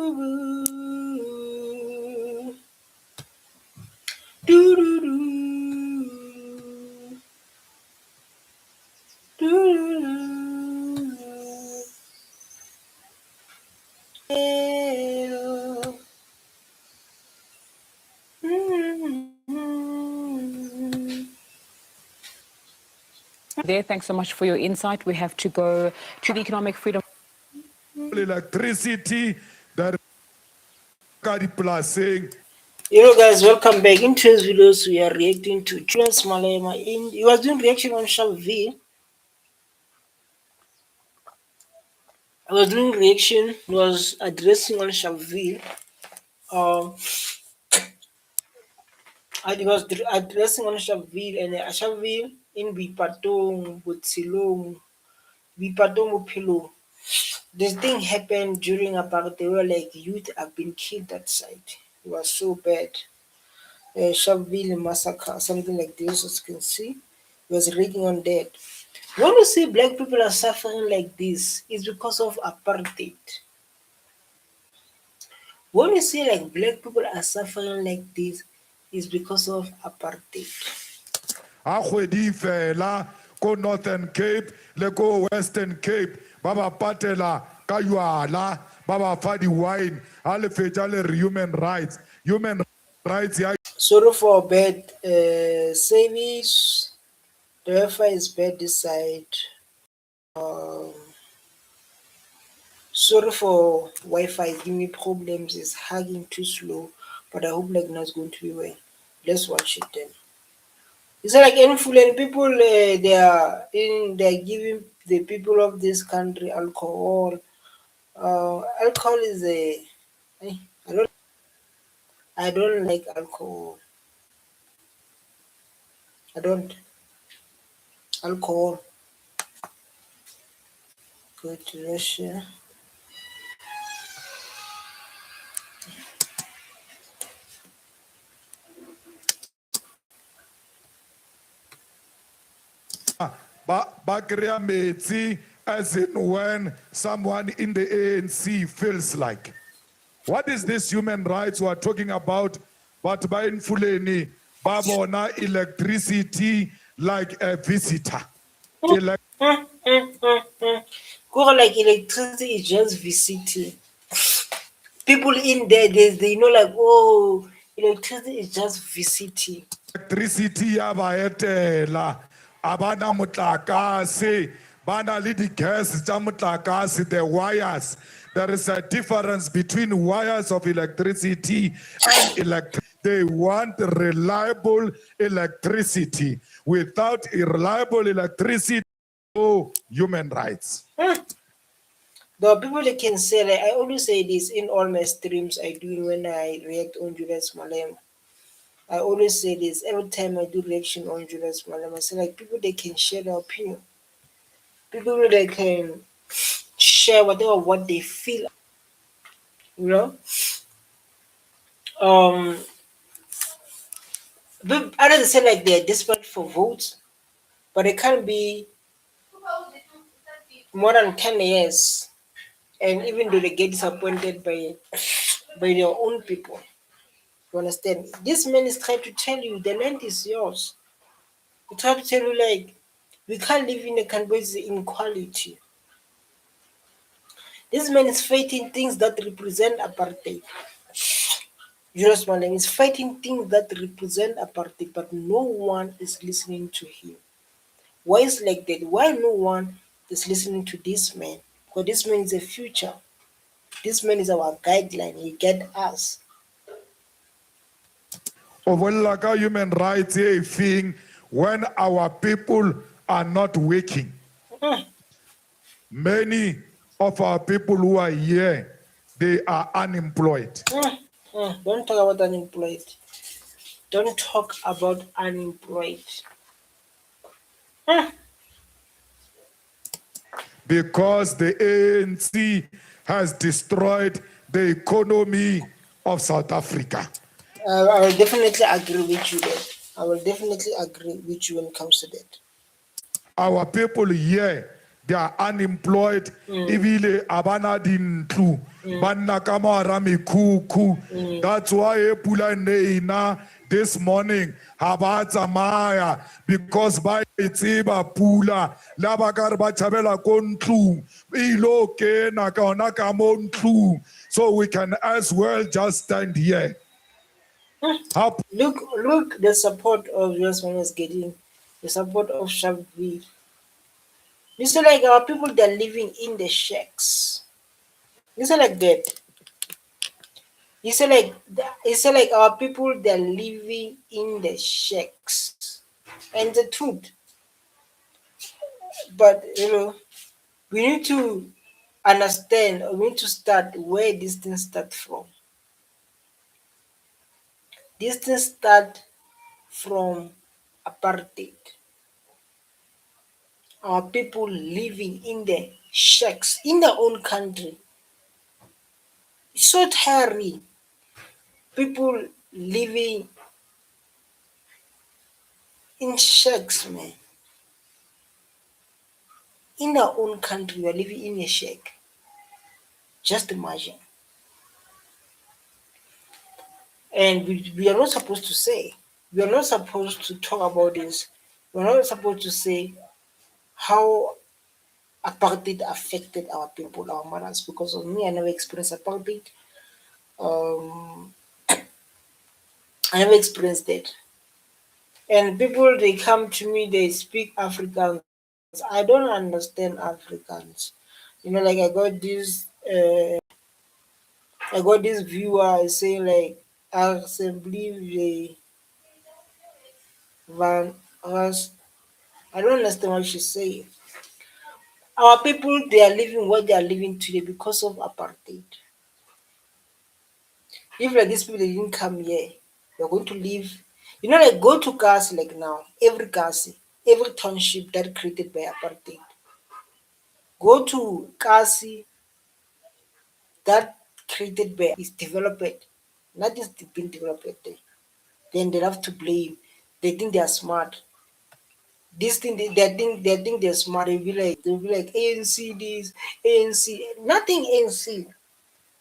Do do do. Do There, thanks so much for your insight. We have to go to the economic freedom. Electricity that saying. Guys, welcome back. In today's videos, we are reacting to Julius Malema. He was doing reaction on Sharpeville. I was doing reaction, was addressing on Sharpeville. I was addressing on Sharpeville and Sharpeville in Bipatong, Butsilong, Buphelong. This thing happened during about they were like youth have been killed that side. It was so bad. Sharpeville massacre, something like this, as you can see. It was rating on that. When you see black people are suffering like this, it's because of apartheid. When you see like black people are suffering like this, it's because of apartheid. Akgwedi fela ko Northern Cape le ko Western Cape ba ba patela ka ywala ba ba fa di wine ha le fetsa le human rights ya. Sorry for bad service. The Wi-Fi is bad this side. Sorry for Wi-Fi giving me problems. It's hugging too slow, but I hope like now it's going to be well. Let's watch it then. It's like influent people. They're giving the people of this country alcohol. Alcohol is a. I don't like alcohol. I don't. Alcohol. Go to Russia. Ba kreya metsi as in when someone in the ANC feels like. What is this human rights we are talking about? But by infuleni, ba bona electricity like a visitor. Like electricity is just visiting. People in there, they know like, oh, electricity is just visiting. Electricity ya ba etela abana motlakase bana le di gas tsa motlakase, the wires. There is a difference between wires of electricity and electricity. They want reliable electricity. Without reliable electricity, no human rights. The people that can say, like, I always say this in all my streams I do when I react on Julius Malema. I always say this every time I do reaction on Julius Malema. I say, like, people they can share their opinion. People that can share what they feel. You know? Others say like they're desperate for votes, but it can't be more than 10 years. And even though they get disappointed by their own people. You understand? This man is trying to tell you the land is yours. He trying to tell you like we can't live in a country with inequality. This man is fighting things that represent apartheid. Julius Malema is fighting things that represent apartheid, but no one is listening to him. Why is like that? Why no one is listening to this man? Because this man is the future. This man is our guideline. He get us. Human rights thing when our people are not working. Many of our people who are here, they are unemployed. Don't talk about unemployed. Don't talk about unemployed. Because the ANC has destroyed the economy of South Africa. I will definitely agree with you there. I will definitely agree with you when it comes to that. Our people here, they are unemployed, ebile abana dintlu, banna ka mara mekhukhu. That's why e pula neina this morning ha ba tsamaya, because ba e tseba pula la ba ka re ba thabela ko ntlung ilo kena ka ona ka mo ntlung, so we can as well just stand here. Look, the support of Julius Malema is getting, the support of Sharpeville. You see, like our people, they're living in the shacks. You see, like that. You say like our people, they're living in the shacks, and the truth. But we need to understand, or we need to start where this thing start from. This thing start from apartheid. Our people living in the shacks in their own country. It's so tiring. People living in shacks, man. In their own country, we are living in a shack. Just imagine. And we are not supposed to say. We are not supposed to talk about this. We are not supposed to say how apartheid affected our people, our mothers. Because of me, I never experienced apartheid. Um, I never experienced that. And people, they come to me, they speak Afrikaans. I don't understand Afrikaans. Like I got this viewer saying like assembly van us. I don't understand what she's saying. Our people, they are living what they are living today because of apartheid. If like these people they didn't come here, they're going to live. Like go to Kasi like now, every Kasi, every township that created by apartheid. Go to Kasi that created by is developed, not just been developed there. Then they have to blame. They think they are smart. This thing they think they're smart. They'll be like ANC this, ANC nothing ANC.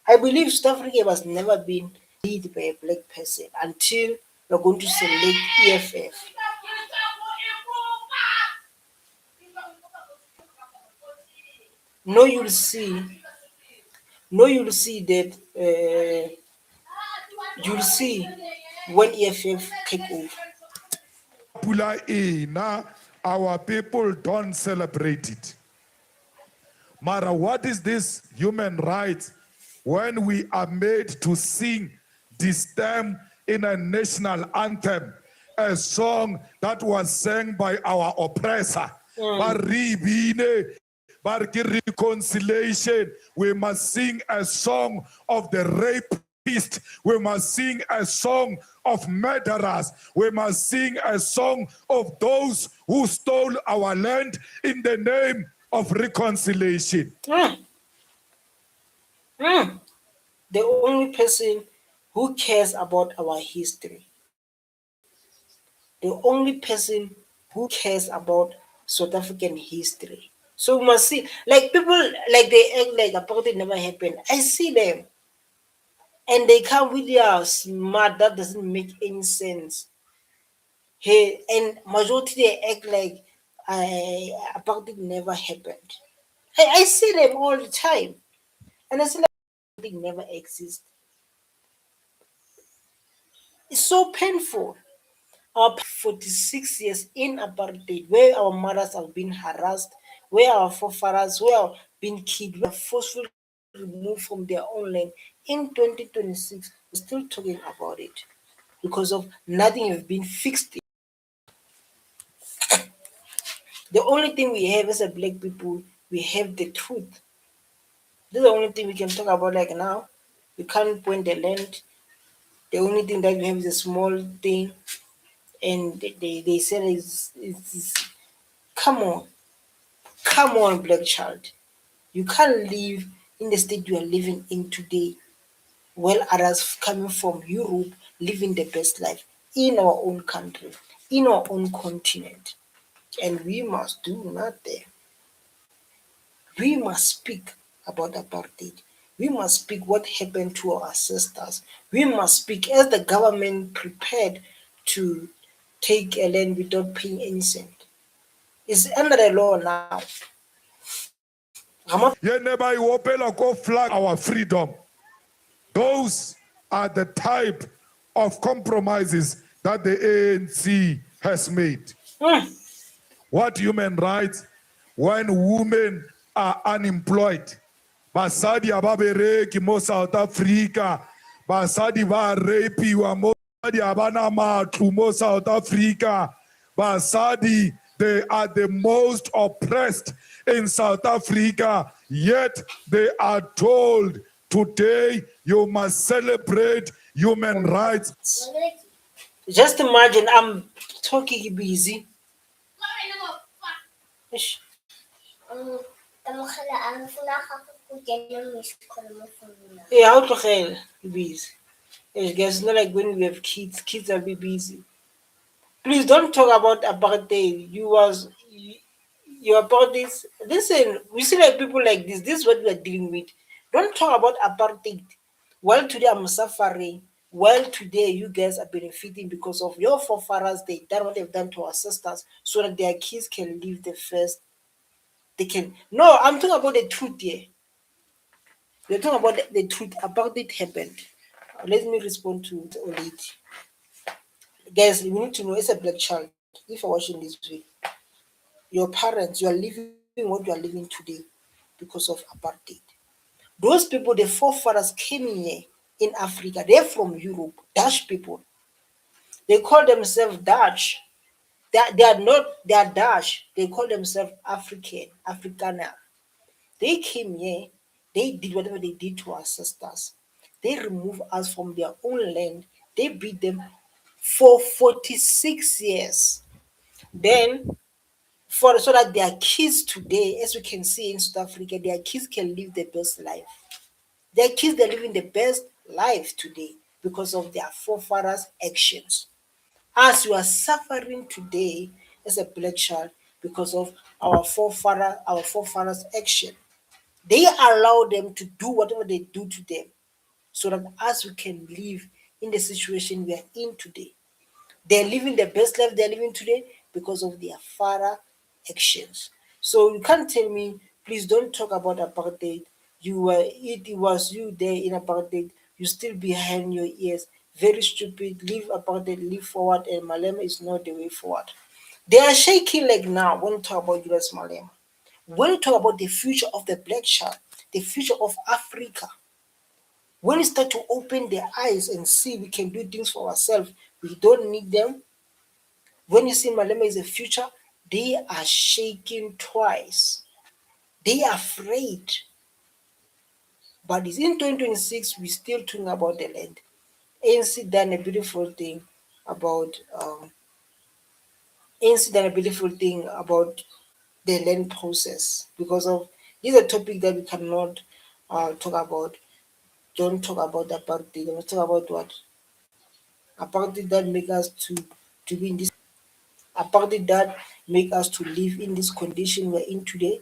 I believe South Africa has never been led by a black person until we're going to select EFF. No, you'll see that you'll see when EFF take over. Pula ina, our people don't celebrate it. Mara, what is this human rights when we are made to sing this term in a national anthem, a song that was sang by our oppressor? Baribine, Barki reconciliation. We must sing a song of the rapist. We must sing a song of murderers. We must sing a song of those who stole our land in the name of reconciliation. The only person who cares about our history, the only person who cares about South African history. So we must see, like people, like they act like apartheid never happened. I see them, and they come with their smart that doesn't make any sense. Hey, and majority they act like apartheid never happened. I see them all the time, and I see like apartheid never exists. It's so painful. Our 46 years in apartheid, where our mothers have been harassed, where our forefathers were been killed, were forcefully removed from their own land. In 2026, we're still talking about it because of nothing has been fixed. The only thing we have as a black people, we have the truth. This is the only thing we can talk about like now. We can't point the land. The only thing that we have is a small thing, and they said is come on. Come on, black child. You can't live in the state you are living in today while others coming from Europe living the best life in our own country, in our own continent. And we must do nothing. We must speak about apartheid. We must speak what happened to our ancestors. We must speak as the government prepared to take a land without paying any cent. It's under the law now. Ye never you open or go flag our freedom. Those are the type of compromises that the ANC has made. What human rights? When women are unemployed. Basadi ababereki mo South Africa. Basadi ba rapiwa mo basadi abana matlu mo South Africa. Basadi, they are the most oppressed in South Africa, yet they are told today you must celebrate human rights. Just imagine I'm talking busy. Ish. Yeah, how to hell busy. Yes, guys, not like when we have kids will be busy. Please don't talk about apartheid. You about this. Listen, we see like people like this. This is what we are dealing with. Don't talk about apartheid. Well, today I'm suffering. Well, today you guys are benefiting because of your forefathers. They done what they've done to our sisters, so that their kids can live the first. They can. No, I'm talking about the truth here. We're talking about the truth. Apartheid happened. Let me respond to the old lady. Guys, you need to know as a black child, if you're watching this video, your parents, you are living what you are living today because of apartheid. Those people, the forefathers came in here in Africa, they're from Europe, Dutch people. They call themselves Dutch. They are not, they are Dutch. They call themselves African, Afrikaner. They came here, they did whatever they did to our sisters. They removed us from their own land. They beat them for 46 years. Then, for so that their kids today, as we can see in South Africa, their kids can live the best life. Their kids are living the best life today because of their forefathers' actions. As you are suffering today as a black child because of our forefathers' action. They allow them to do whatever they do to them so that us we can live in the situation we are in today. They're living the best life they're living today because of their father actions. So you can't tell me, please don't talk about apartheid. It was you there in apartheid. You still behind your ears. Very stupid. Leave apartheid, leave forward, and Malema is not the way forward. They are shaking like now when you talk about Julius Malema. When you talk about the future of the black child, the future of Africa, when we start to open their eyes and see we can do things for ourselves, we don't need them. When you see Malema is a future, they are shaking twice. They are afraid. But it's in 2026, we still talking about the land. ANC done a beautiful thing about ANC done a beautiful thing about the land process because of this is a topic that we cannot talk about. Don't talk about apartheid. Don't talk about what apartheid that make us to be in this apartheid that make us to live in this condition we're in today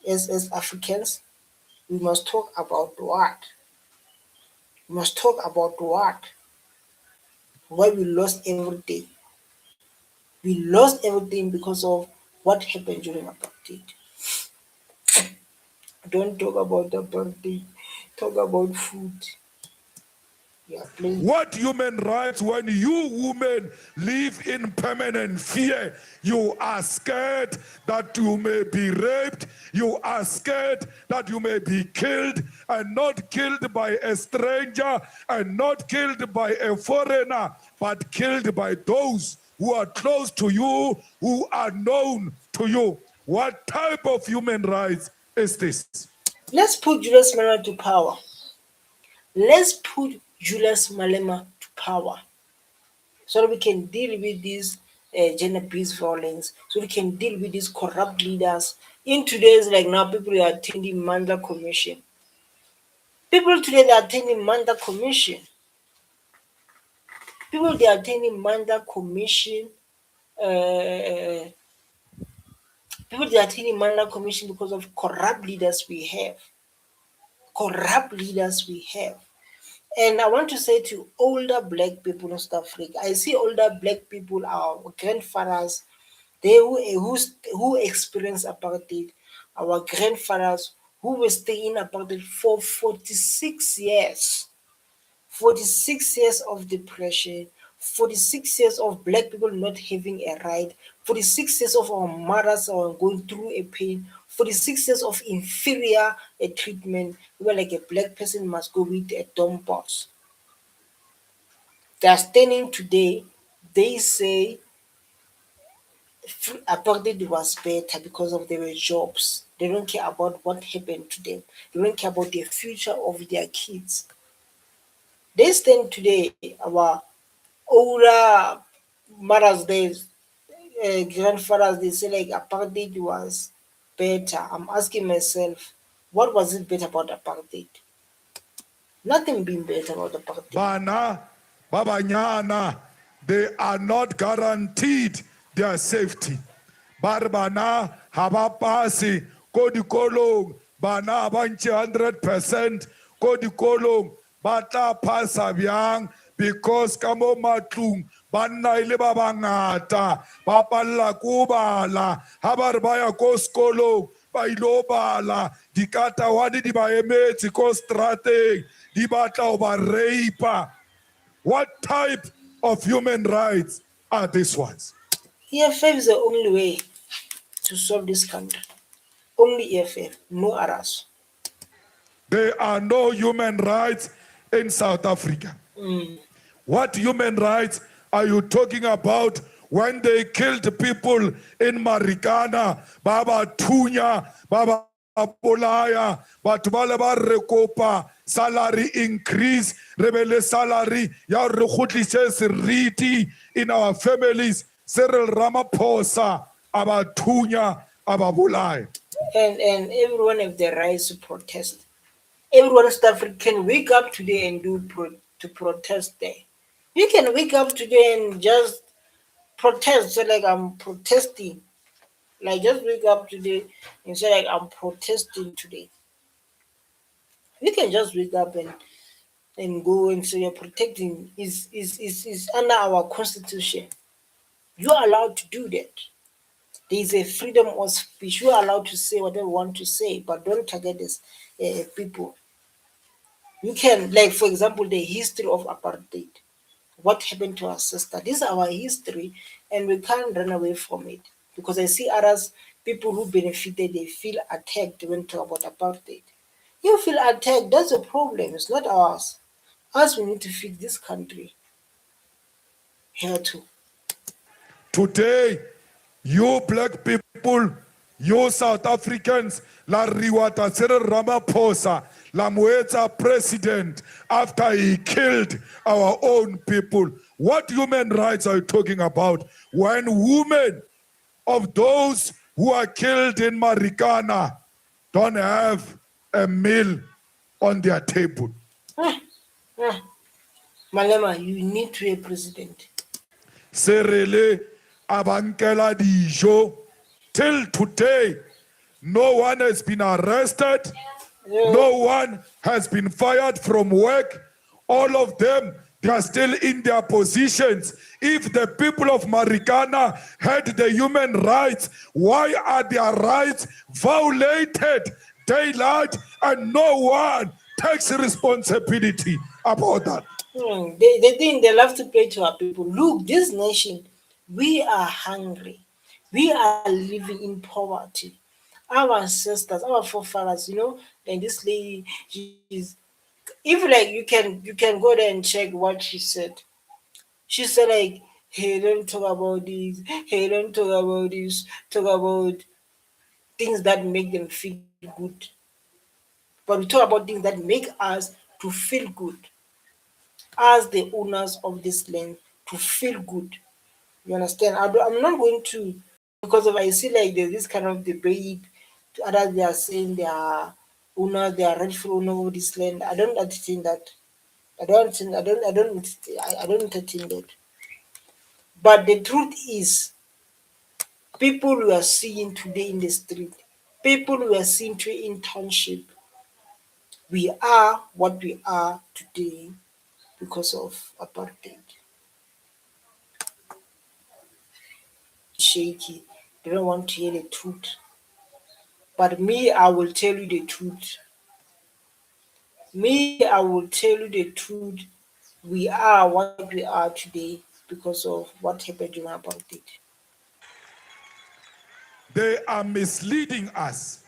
as Africans. We must talk about what? We must talk about what? Why we lost everything. We lost everything because of what happened during apartheid. Don't talk about apartheid. Talk about food. Yeah, please. What human rights when you women live in permanent fear? You are scared that you may be raped. You are scared that you may be killed, and not killed by a stranger and not killed by a foreigner, but killed by those who are close to you, who are known to you. What type of human rights is this? Let's put Julius Malema to power. Let's put Julius Malema to power so that we can deal with this gender-based violence, so we can deal with these corrupt leaders. In today's like now, people are attending Mandla Commission. People today they are attending Mandla Commission. People they are attending Mandla Commission. Uh, People, they are taking Mandela Commission because of corrupt leaders we have. Corrupt leaders we have. And I want to say to older black people in South Africa, I see older black people, our grandfathers, they who experienced apartheid, our grandfathers who were staying in apartheid for 46 years. 46 years of depression, 46 years of black people not having a right, 46 years of our mothers are going through a pain, 46 years of inferior treatment, where like a black person must go with a dumb boss. They are standing today, they say apartheid was better because of their jobs. They don't care about what happened to them. They don't care about the future of their kids. They stand today, our older mothers, days, grandfathers, they say like apartheid was better. I'm asking myself, what was it better about apartheid? Nothing being better about apartheid. Bana, babanyana, they are not guaranteed their safety. Barbana, habapasi, kodikolong, bana banchi 100%, kodikolong, bata pasa byang, because kamo matlung, banna ile ba bangata, ba palla ko bala, ha ba re ba ya ko sekolong, ba ilo bala, dikatawadi di ba emetse ko strateng, di batla ho ba rape. What type of human rights are these ones? EFF is the only way to solve this country. Only EFF, no others. There are no human rights in South Africa. What human rights are you talking about when they killed people in Marikana, Baba Tunya, Baba Polaya, Batubala Rekopa, salary increase, rebele salary, ya riti in our families, Cyril Ramaphosa, Abatunya, Ababulai. And everyone have the right to protest. Everyone in South Africa can wake up today and to protest there. You can wake up today and just protest. So like I'm protesting. Like just wake up today and say like I'm protesting today. You can just wake up and go and say you're protecting is under our constitution. You're allowed to do that. There is a freedom of speech. You're allowed to say whatever you want to say, but don't target this people. You can, like for example, the history of apartheid. What happened to our sister? This is our history, and we can't run away from it. Because I see others, people who benefited, they feel attacked when talk about apartheid. You feel attacked, that's a problem, it's not ours. Us, we need to fix this country. Here too. Today, you black people, you South Africans, la riwata Cyril Ramaphosa, la mueta president after he killed our own people. What human rights are you talking about when women of those who are killed in Marikana don't have a meal on their table? Malema, you need to be a president. Serele abankela dijo. Till today, no one has been arrested. No one has been fired from work. All of them, they are still in their positions. If the people of Marikana had the human rights, why are their rights violated daylight and no one takes responsibility about that? They think they love to play to our people. Look, this nation, we are hungry. We are living in poverty. Our ancestors, our forefathers, and this lady, she's if like you can go there and check what she said. She said like, hey, don't talk about this, hey, don't talk about this, talk about things that make them feel good. But we talk about things that make us to feel good as the owners of this land to feel good. You understand? I'm not going to, because if I see like there's this kind of debate, others they are saying they are owners, they are rightful owner of this land. I don't entertain that. I don't entertain that. But the truth is, people we are seeing today in the street, people we are seeing today in township, we are what we are today because of apartheid. Shaky, they don't want to hear the truth. But me, I will tell you the truth. Me, I will tell you the truth. We are what we are today because of what happened during apartheid. They are misleading us.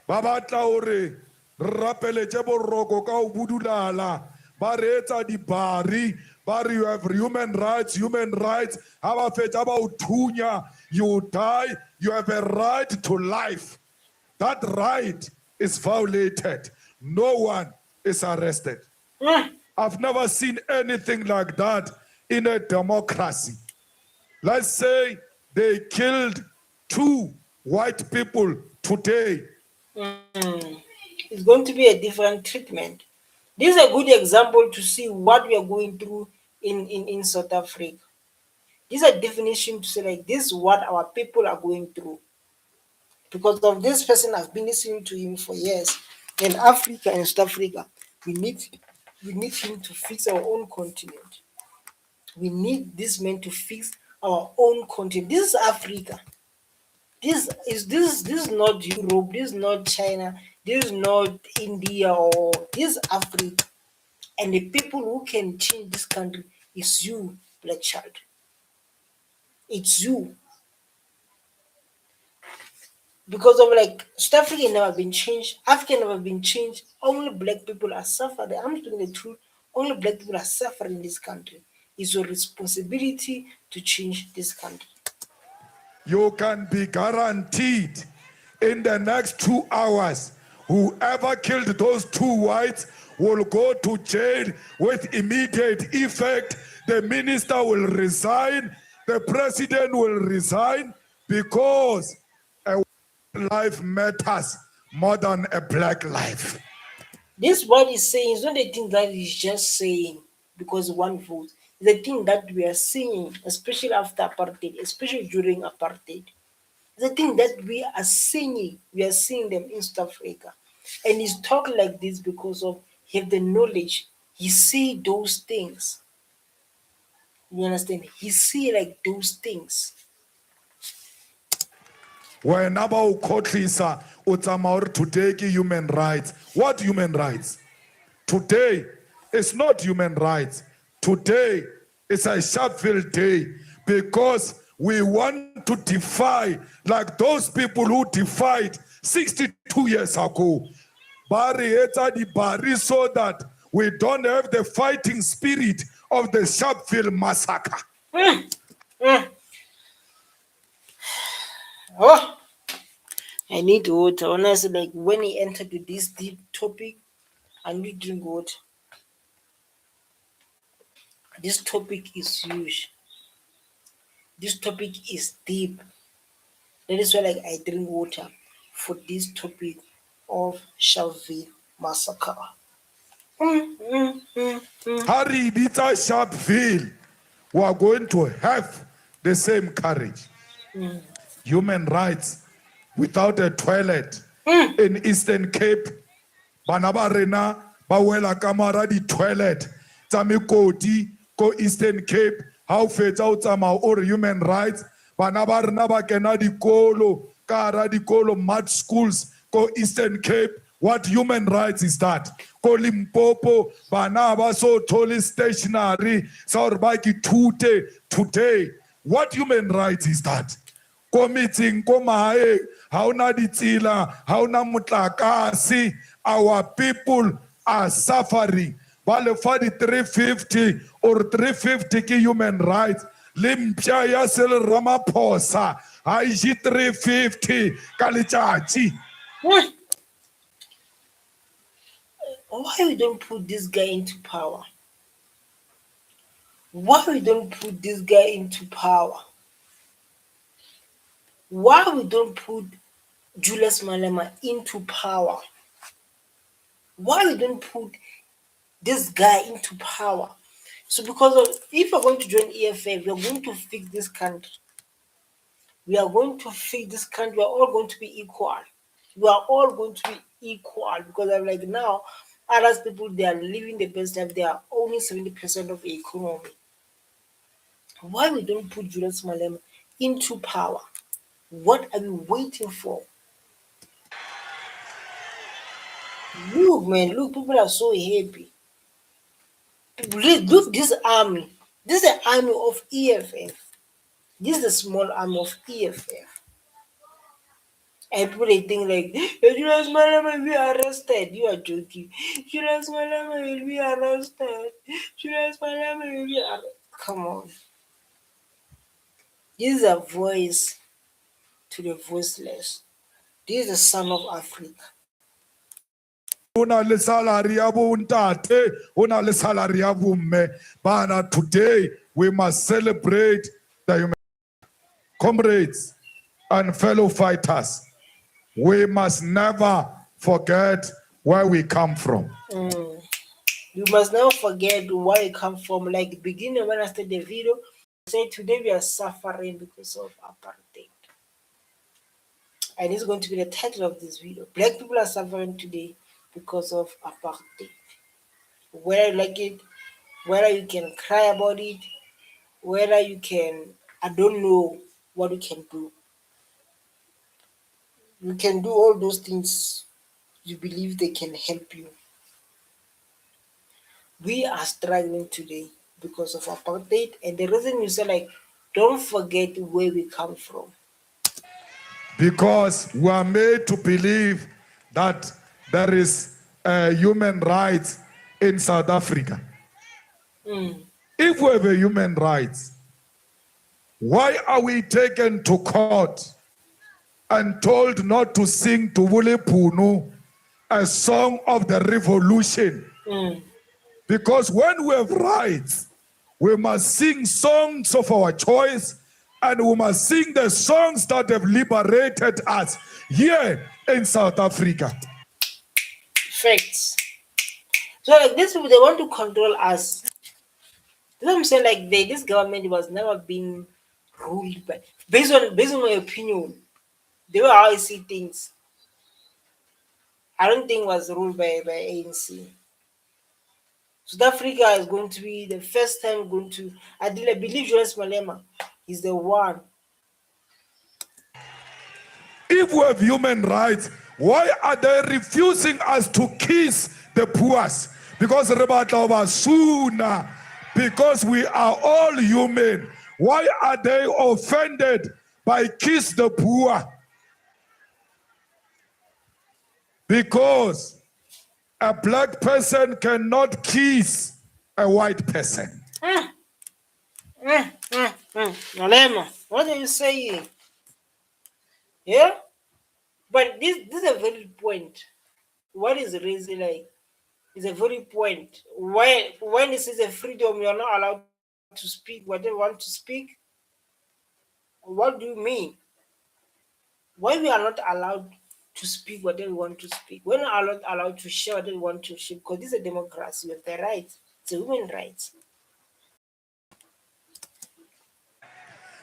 Ba batla hore re rapeletse boroko ka ho budulala. Ba re etsa dibari. Ba re you have human rights, human rights. Ha ba fetsa ba o thunya, you die, you have a right to life. That right is violated. No one is arrested. I've never seen anything like that in a democracy. Let's say they killed 2 white people today. It's going to be a different treatment. This is a good example to see what we are going through in South Africa. This is a definition to say like this is what our people are going through. Because of this person, I've been listening to him for years. In Africa and South Africa, we need him to fix our own continent. We need this man to fix our own continent. This is Africa. This is not Europe. This is not China. This is not India or this is Africa. And the people who can change this country is you, black child. It's you. Because of like South Africa never been changed, Africa never been changed. Only black people are suffering. I'm telling the truth. Only black people are suffering in this country. It's your responsibility to change this country. You can be guaranteed in the next 2 hours, whoever killed those 2 whites will go to jail with immediate effect. The minister will resign, the president will resign, because a white life matters more than a black life. This what he's saying is not the thing that he's just saying because one vote. The thing that we are seeing, especially after apartheid, especially during apartheid, the thing that we are seeing them in South Africa. And he's talking like this because of he have the knowledge. He see those things. You understand? He see like those things. Wena ba o khotlisa o tsamaya hore today ke human rights. What human rights? Today is not human rights. Today is a Sharpeville day, because we want to defy like those people who defied 62 years ago. Ba re etsa dibari so that we don't have the fighting spirit of the Sharpeville massacre. Oh, I need water. Honestly, like when he entered with this deep topic, I need to drink water. This topic is huge. This topic is deep. That is why like I drink water for this topic of Sharpeville massacre. Harry Bita Sharpeville, we are going to have the same courage. Human rights without a toilet in Eastern Cape. Bana ba rena ba wela ka mara di toilet tsa mekoti ko Eastern Cape. Ha o fetsa o tsamaya o re human rights, bana ba rena ba kena dikolo ka hara dikolo mud schools ko Eastern Cape. What human rights is that? Ko Limpopo bana ba so thole stationary sa hore ba ithute today. What human rights is that? Ko metseng ko mahaeng ha ona ditsela, ha ona motlakase. Our people are suffering. Ba lefa di 350 or 350 ke human rights. Le mpya ya Cyril Ramaphosa ha e je 350 ka letšatši. Why we don't put this guy into power? Why we don't put this guy into power? Why we don't put Julius Malema into power? Why we don't put this guy into power? So because of if you're going to join EFF, you're going to fix this country. We are going to fix this country. We are all going to be equal. We are all going to be equal because I'm like now, others people they are living the best life. They are owning 70% of the economy. Why we don't put Julius Malema into power? What are we waiting for? Look, man, look, people are so happy. Look, this army. This is the army of EFF. This is the small arm of EFF. And people they think like, Julius Malema will be arrested. You are joking. Julius Malema will be arrested. Julius Malema will be arrested. Come on. This is a voice to the voiceless. This is the son of Africa. Una le salary ya bontate, una le salary ya bomme. Bana, today we must celebrate the human comrades and fellow fighters. We must never forget where we come from. You must never forget where you come from. Like beginning when I started the video, I said today we are suffering because of apartheid. And it's going to be the title of this video. Black people are suffering today because of apartheid. Whether you like it, whether you can cry about it, whether you can, I don't know what you can do. You can do all those things you believe they can help you. We are struggling today because of apartheid, and the reason you say like, don't forget where we come from. Because we are made to believe that there is human rights in South Africa. If we have a human rights, why are we taken to court and told not to sing Tuvule Punu, a song of the revolution? Because when we have rights, we must sing songs of our choice, and we must sing the songs that have liberated us here in South Africa. Facts. So like this people they want to control us. You know what I'm saying? Like this government was never being ruled by based on my opinion. The way how I see things, I don't think was ruled by ANC. South Africa is going to be the first time going to I believe Julius Malema is the one. If we have human rights, why are they refusing us to kiss the poor? Because sooner, because we are all human. Why are they offended by kiss the poor? Because a black person cannot kiss a white person. Malema, what are you saying? Yeah? But this is a very point. What is the reason like? It's a very point. Why when this is a freedom, you're not allowed to speak whatever you want to speak? What do you mean? Why we are not allowed to speak whatever we want to speak? We're not allowed to share whatever we want to share because this is a democracy. We have the right. It's a human right.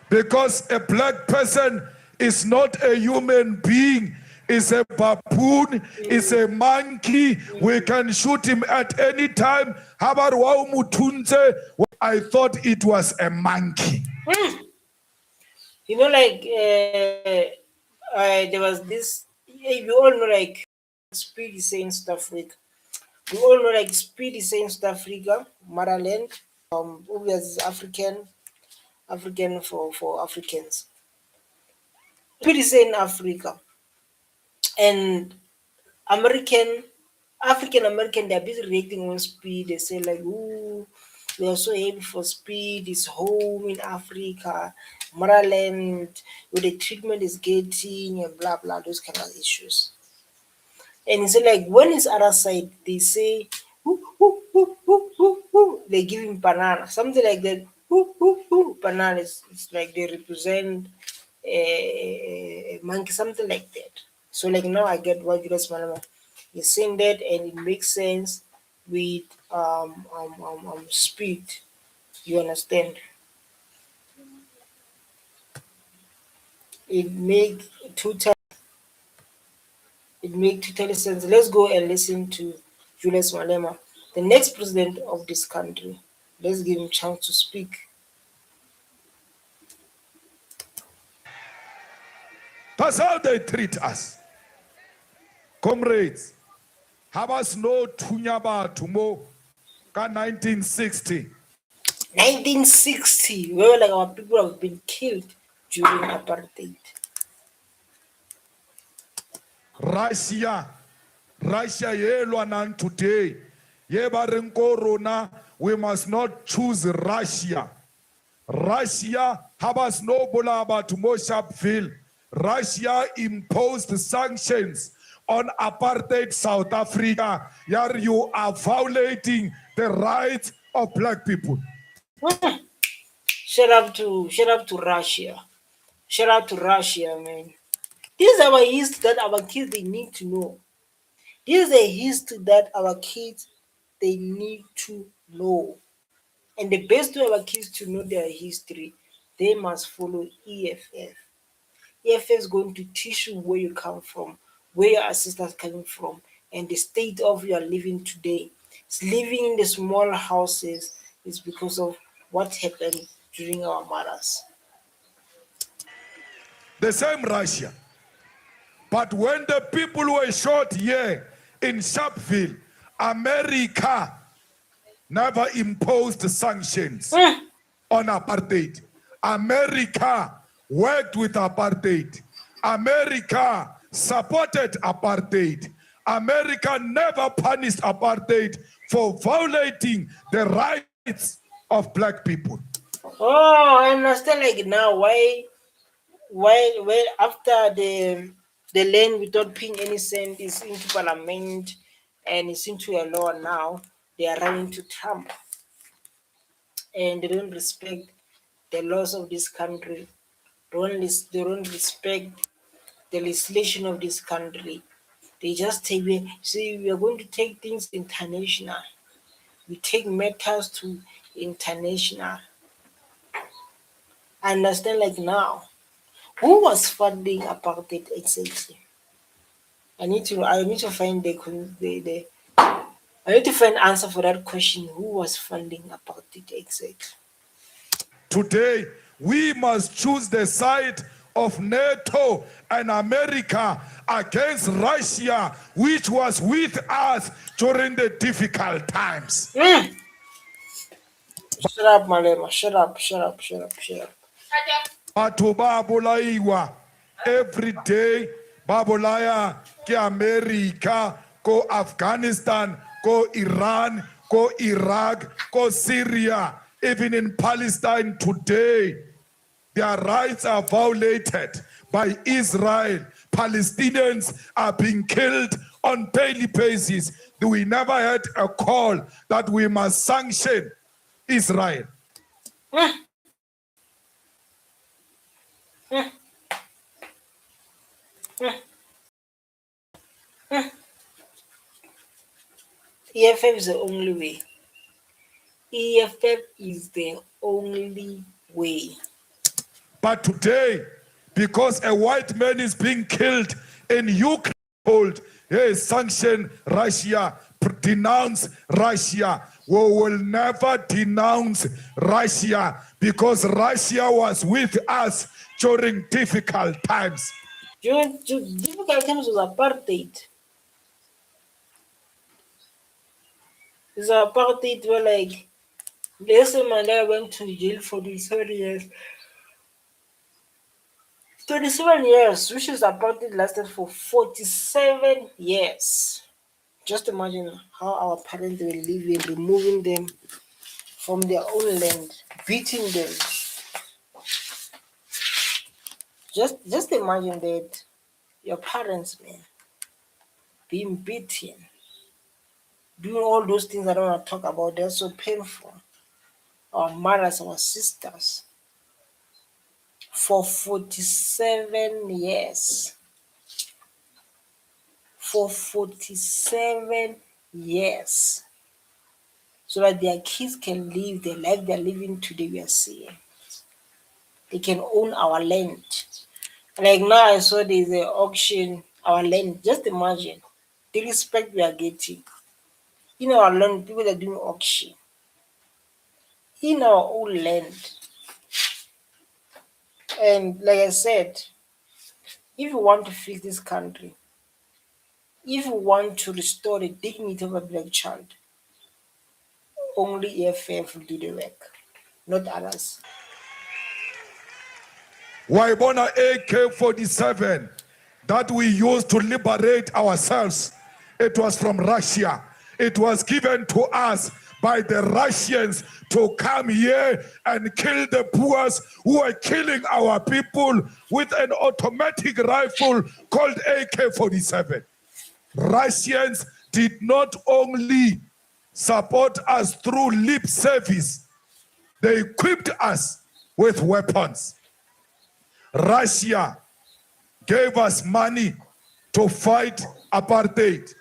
Because a black person is not a human being, is a baboon, is a monkey. We can shoot him at any time. How about Mutunze? I thought it was a monkey. You know, like there was this. We all know, like Speed is saying South Africa. We all know, like Speed is saying South Africa, motherland. Obviously African for Africans. Speed is saying Africa, and African American, they're busy reacting on Speed. They say like, "Ooh, we are so happy for Speed. It's home in Africa, motherland, where the treatment is getting and blah blah those kind of issues." And it's like when it's other side, they say, "Ooh, ooh, ooh, ooh, ooh, ooh." They give him banana, something like that. Ooh, ooh, ooh. Banana it's like they represent a monkey, something like that. So like now I get what Julius Malema is saying that, and it makes sense with Speed. You understand? It make total it make total sense. Let's go and listen to Julius Malema, the next president of this country. Let's give him a chance to speak. That's how they treat us. Comrades, Habas no Tunyaba Tumo ka 1960. 1960, where like our people have been killed during apartheid. Russia ye lwanang today. Ye ba reng ko rona, we must not choose Russia. Russia habas no bola batho mo Sharpeville. Russia imposed sanctions on apartheid South Africa. Here you are violating the rights of black people. Shout out to Russia. Shout out to Russia, man. This is our history that our kids they need to know. This is a history that our kids they need to know. And the best way our kids to know their history, they must follow EFF. EFF is going to teach you where you come from, where your ancestors coming from, and the state of you are living today. It's living in the small houses is because of what happened during our mothers. The same Russia. But when the people were shot here in Sharpeville, America never imposed sanctions on apartheid. America worked with apartheid. America supported apartheid. America never punished apartheid for violating the rights of black people. Oh, I understand like now why after the land without paying any cent is into parliament and it's into a law now, they are running to Trump and they don't respect the laws of this country. They don't respect the legislation of this country. They just take see we are going to take things international. We take matters to international. I understand like now. Who was funding apartheid exactly? I need to find the I need to find answer for that question. Who was funding apartheid exactly? Today, we must choose the side of NATO and America against Russia, which was with us during the difficult times. Shut up, Malema. Shut up, shut up, shut up, shut up. Batho ba bolaiwa every day, ba bolaya ke America, ko Afghanistan, ko Iran, ko Iraq, ko Syria, even in Palestine today. Their rights are violated by Israel. Palestinians are being killed on daily basis. We never had a call that we must sanction Israel. EFF is the only way. EFF is the only way. But today, because a white man is being killed in Ukraine, hey, sanction Russia, denounce Russia. We will never denounce Russia because Russia was with us during difficult times. During difficult times was apartheid. It's apartheid where like Nelson Mandela went to jail for 27 years. 27 years, which is apartheid lasted for 47 years. Just imagine how our parents were living, removing them from their own land, beating them. Just imagine that your parents, man, being beaten, doing all those things I don't want to talk about. They're so painful. Our mothers, our sisters, for 47 years. For 47 years. So that their kids can live the life they're living today, we are seeing. They can own our land. Like now, I saw there's an auction, our land. Just imagine the respect we are getting. In our land, people are doing auction. In our own land. And like I said, if you want to fix this country, if you want to restore the dignity of a black child, only EFF will do the work, not others. Waibona AK-47 that we used to liberate ourselves. It was from Russia. It was given to us by the Russians to come here and kill the Boers who are killing our people with an automatic rifle called AK-47. Russians did not only support us through lip service, they equipped us with weapons. Russia gave us money to fight apartheid.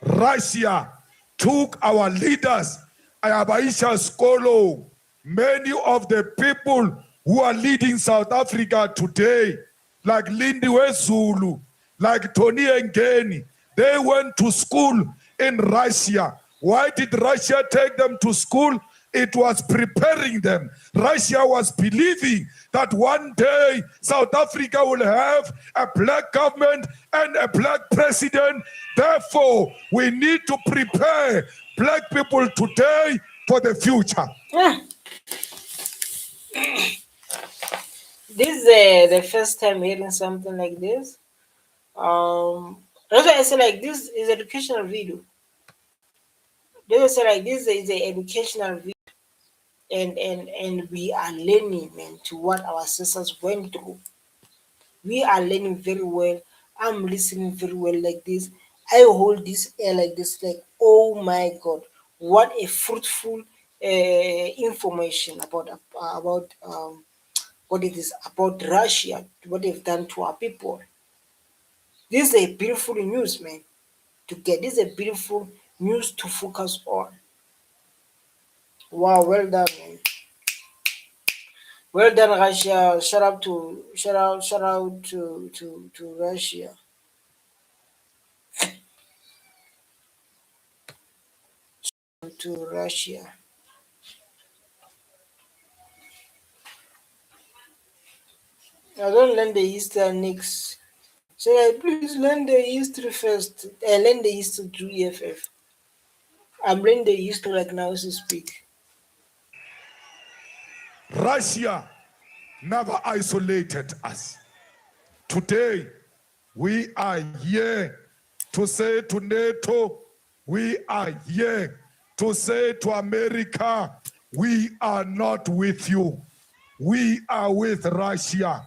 Russia took our leaders, Ayabaisha Skolo, many of the people who are leading South Africa today, like Lindiwe Zulu, like Tony Ngeni, they went to school in Russia. Why did Russia take them to school? It was preparing them. Russia was believing that one day South Africa will have a black government and a black president. Therefore, we need to prepare black people today for the future. This is the first time hearing something like this. That's why I say like this is educational video. They will say like this is an educational video, and we are learning, man, to what our ancestors went through. We are learning very well. I'm listening very well like this. I hold this air like this, like oh my god, what a fruitful information about what it is about Russia, what they've done to our people. This is a beautiful news, man. To get this is a beautiful news to focus on. Wow, well done, man. Well done, Russia. Shout out to Russia. To Russia. I don't learn the history next. So please learn the history first. Learn the history through EFF. I'm learning the history like now as we speak. Russia never isolated us. Today, we are here to say to NATO, we are here to say to America, we are not with you. We are with Russia.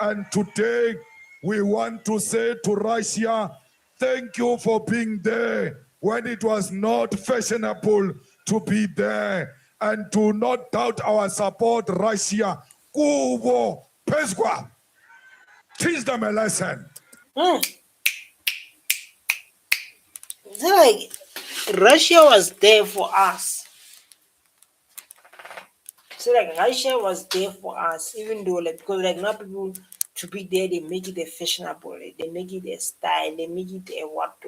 And today, we want to say to Russia, thank you for being there when it was not fashionable to be there. And do not doubt our support, Russia. Kubo, Pesqua. Teach them a lesson. So like Russia was there for us. So like Russia was there for us, even though like because like now people to be there, they make it a fashionable, they make it a style, they make it a what.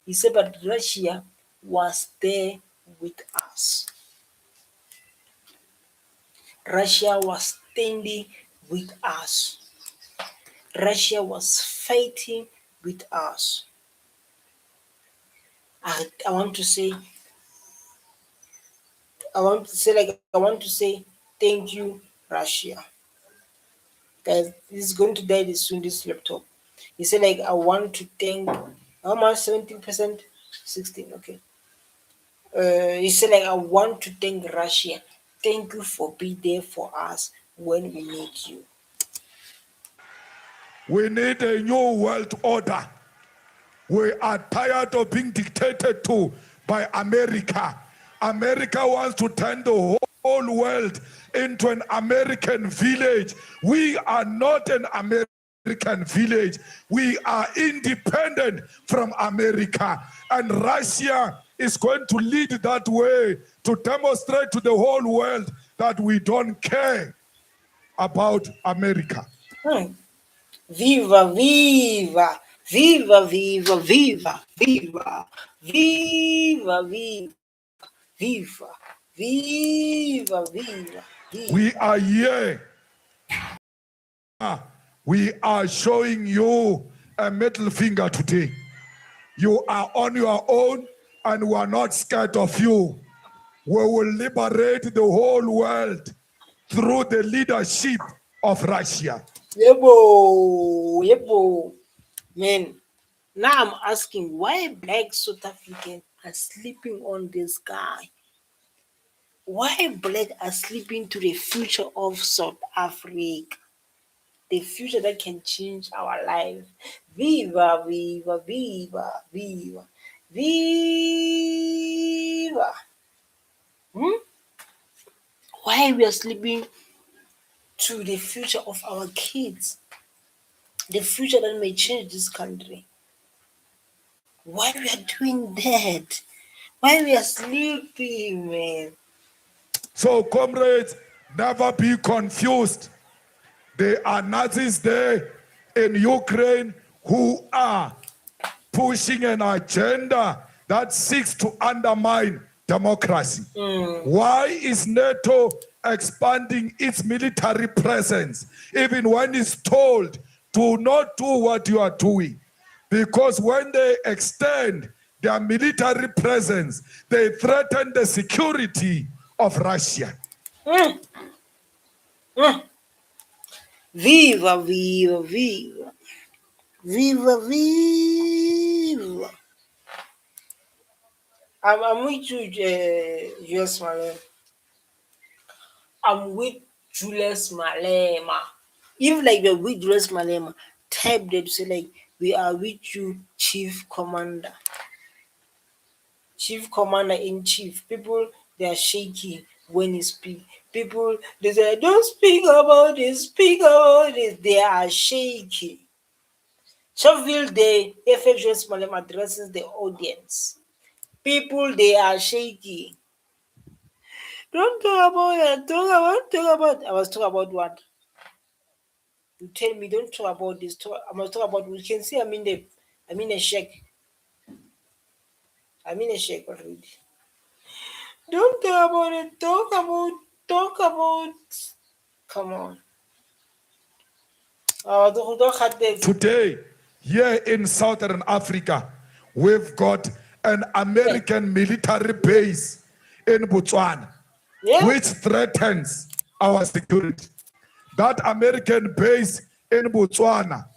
He said, but Russia was there with us. Russia was standing with us. Russia was fighting with us. I want to say, I want to say, thank you, Russia. Guys, this is going to die this soon. This laptop. He said, like, I want to thank how much 17%, 16. Okay. He said, like, I want to thank Russia. Thank you for being there for us when we need you. We need a new world order. We are tired of being dictated to by America. America wants to turn the whole world into an American village. We are not an American village. We are independent from America. And Russia is going to lead that way to demonstrate to the whole world that we don't care about America. Viva, viva, viva, viva, viva, viva, viva, viva, viva, viva, We viva. are here. We are showing you a middle finger today. You are on your own and we are not scared of you. We will liberate the whole world through the leadership of Russia. Yebo, yebo. Man, now I'm asking why black South Africans are sleeping on this guy? Why black are sleeping to the future of South Africa? The future that can change our life. Viva, viva, viva, viva, viva. Hmm? Why we are sleeping to the future of our kids? The future that may change this country. Why we are doing that? Why we are sleeping, man? So, comrades, never be confused. There are Nazis there in Ukraine who are pushing an agenda that seeks to undermine democracy. Why is NATO expanding its military presence even when it's told to not do what you are doing? Because when they extend their military presence, they threaten the security of Russia. Mm, mm. Viva, viva, viva. Viva, viva. I'm with you, Julius Malema. I'm with Julius Malema. If like you're with Julius Malema, type that say like we are with you, Chief Commander. Chief Commander in Chief. People they are shaky when you speak. People they say don't speak about this, speak about this. They are shaky. Sharpeville Day, FF Julius Malema addresses the audience. People they are shaky. Don't talk about it. Talk about. I was talking about what? You tell me. Don't talk about this. I must talk about. We can see. I'm in a shake. I'm in a shake already. Don't talk about it. Talk about. Talk about. Come on. Don't cut them. Today, here in Southern Africa, we've got an American military base in Botswana, Yeah. which threatens our security. That American base in Botswana,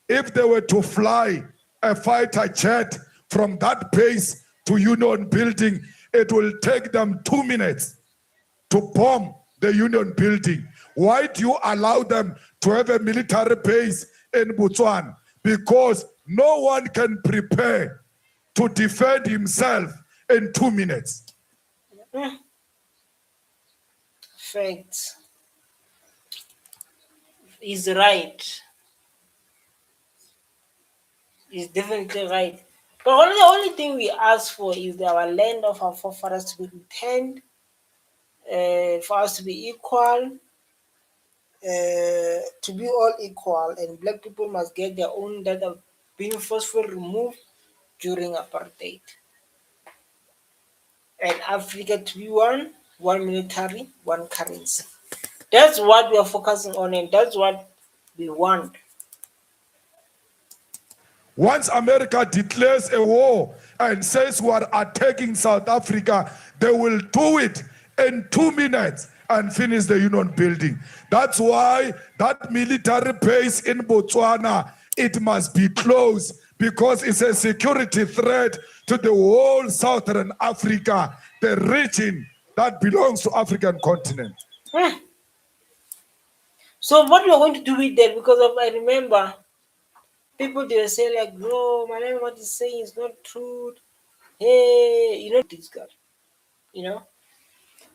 if they were to fly a fighter jet from that base to Union Building, it will take them 2 minutes to bomb the Union Building. Why do you allow them to have a military base in Botswana? Because no one can prepare to defend himself in 2 minutes. Fact. He's right. He's definitely right. But only thing we ask for is that our land of our forefathers to be returned, for us to be equal, to be all equal, and black people must get their own that have been forcefully removed during apartheid. And Africa to be one military, one currency. That's what we are focusing on, and that's what we want. Once America declares a war and says we are attacking South Africa, they will do it in 2 minutes and finish the Union Building. That's why that military base in Botswana, it must be closed because it's a security threat to the whole Southern Africa, the region that belongs to African continent. So what we are going to do with that? Because I remember people they say like, no, my name what he's saying is not true. Hey, this guy, you know.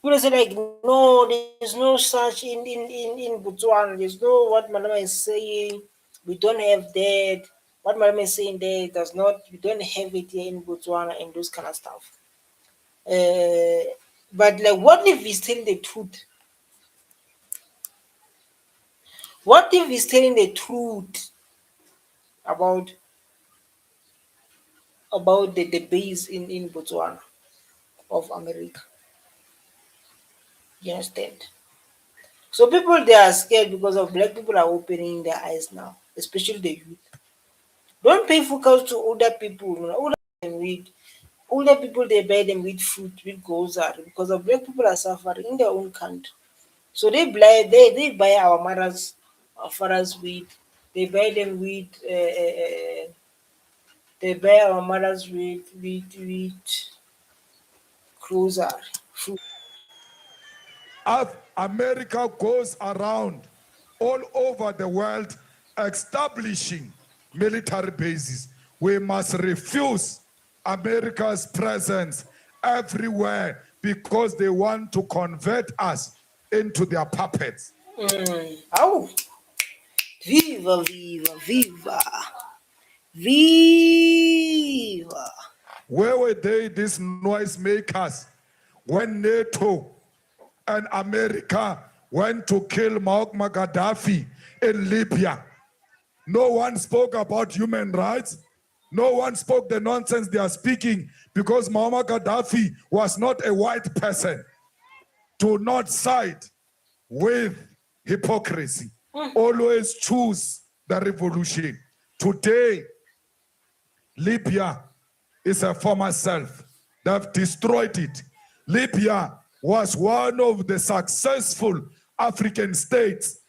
People say like, no, there's no such in Botswana. There's no what Malema is saying. We don't have that. What Malema is saying there does not. We don't have it here in Botswana and those kind of stuff. But like, what if he's telling the truth? What if he's telling the truth? about the base in Botswana of America. You understand? So people they are scared because of black people are opening their eyes now, especially the youth. Don't pay focus to older people. You know, older people they buy them with food, with grocery because of black people are suffering in their own country. So they buy our mothers, our fathers with, they buy them with, they buy our mothers with grocery, food. America goes around all over the world establishing military bases. We must refuse America's presence everywhere because they want to convert us into their puppets. Oh, viva, viva, viva, viva. Where were they, these noisemakers, when NATO and America went to kill Muammar Gaddafi in Libya? No one spoke about human rights. No one spoke the nonsense they are speaking because Muammar Gaddafi was not a white person. Do not side with hypocrisy. Always choose the revolution. Today, Libya is a former self. They've destroyed it. Libya was one of the successful African states.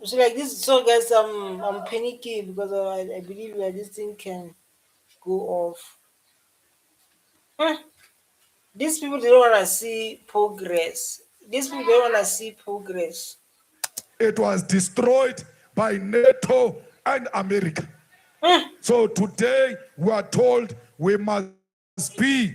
So like this, so guys, I'm panicking because I believe that this thing can go off. These people they don't want to see progress. These people don't want to see progress. It was destroyed by NATO and America. So today we are told we must be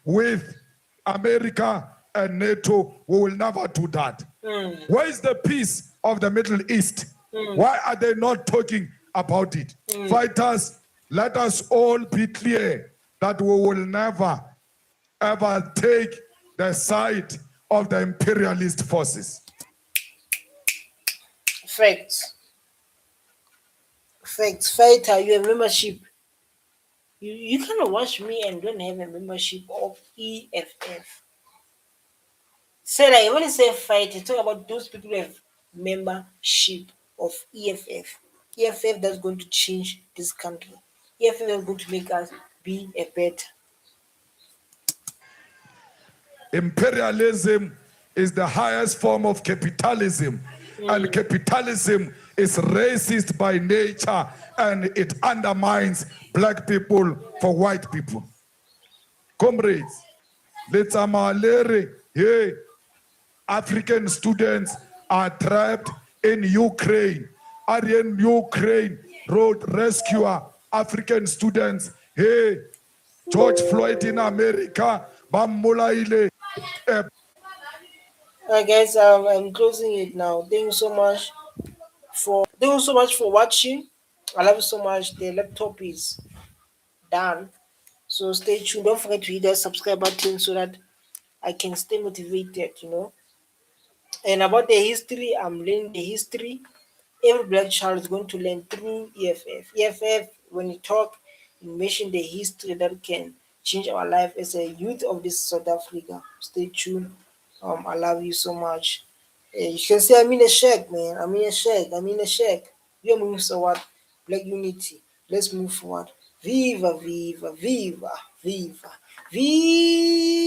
with America and NATO. We will never do that. Where is the peace of the Middle East? Why are they not talking about it? Fighters, let us all be clear that we will never ever take the side of the imperialist forces. Facts. Facts. Fighter, you have membership. You cannot watch me and don't have a membership of EFF. Say like when you say fight, you talk about those people who have membership of EFF. EFF that's going to change this country. EFF is going to make us be a better. Imperialism is the highest form of capitalism, and capitalism is racist by nature, and it undermines black people for white people. Comrades, let's amalere, hey, African students are trapped in Ukraine. Aryan Ukraine road rescuer African students. Hey, George Floyd in America, Bamulaile. Alright guys, I'm closing it now. Thank you so much for watching. I love you so much. The laptop is done. So stay tuned. Don't forget to hit that subscribe button so that I can stay motivated, you know. And about the history, I'm learning the history. Every black child is going to learn through EFF. EFF, when you talk, you mention the history that can change our life as a youth of this South Africa. Stay tuned. I love you so much. You can say I'm in a shack, man. I'm in a shack. I'm in a shack. We are moving forward. Black unity. Let's move forward. Viva, viva, viva, viva, viva.